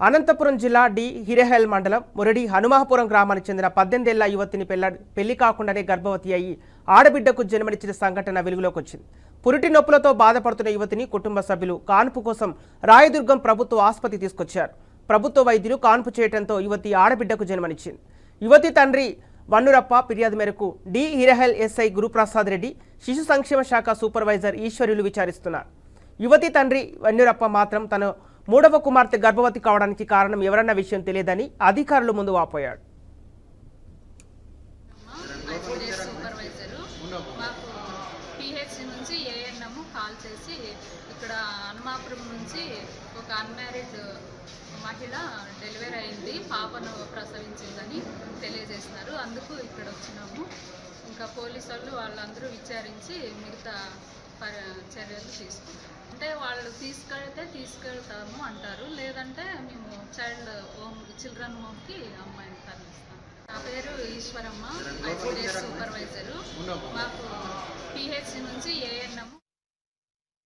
అనంతపురం జిల్లా డి హిరేహల్ మండలం మురడి హనుమాపురం గ్రామానికి చెందిన 18 ఏళ్ల యువతిని పెళ్లి కాకుండానే గర్భవతి అయ్యి ఆడబిడ్డకు జన్మనిచ్చిన సంఘటన వెలుగులోకి వచ్చింది. పురిటి నొప్పులతో బాధపడుతున్న యువతిని కుటుంబ సభ్యులు కాన్పు కోసం రాయదుర్గం ప్రభుత్వ ఆసుపత్రి తీసుకొచ్చారు. ప్రభుత్వ వైద్యులు కాన్పు చేయడంతో యువతి ఆడబిడ్డకు జన్మనిచ్చింది. యువతి తండ్రి వన్నురప్ప ఫిర్యాదు మేరకు డి హిరేహల్ ఎస్ఐ గురుప్రసాద్ రెడ్డి, శిశు సంక్షేమ శాఖ సూపర్వైజర్ ఈశ్వర్యులు విచారిస్తున్నారు. యువతి తండ్రి వన్నురప్ప మాత్రం తన మూడవ కుమార్తె గర్భవతి కావడానికి కారణం ఎవరన్న విషయం తెలియదని అధికారులు ముందు వాపోయాడు. కాల్ చేసి ఇక్కడ హనుమాపురం నుంచి ఒక అన్మ్యారీడ్ మహిళ డెలివరీ అయింది, పాపను ప్రసవించిందని తెలియజేస్తున్నారు. అందుకు ఇక్కడ వచ్చినాము. ఇంకా పోలీసు వాళ్ళందరూ విచారించి మిగతా చర్యలు తీసుకుంటారు. అంటే వాళ్ళు తీసుకెళ్తాము అంటారు, లేదంటే మేము చిల్డ్రన్ హోమ్కి అమ్మాయిని తరలిస్తాం. నా పేరు ఈశ్వరమ్మ, సూపర్వైజరు. మాకు పిహెచ్సి నుంచి ఏఎన్ఎం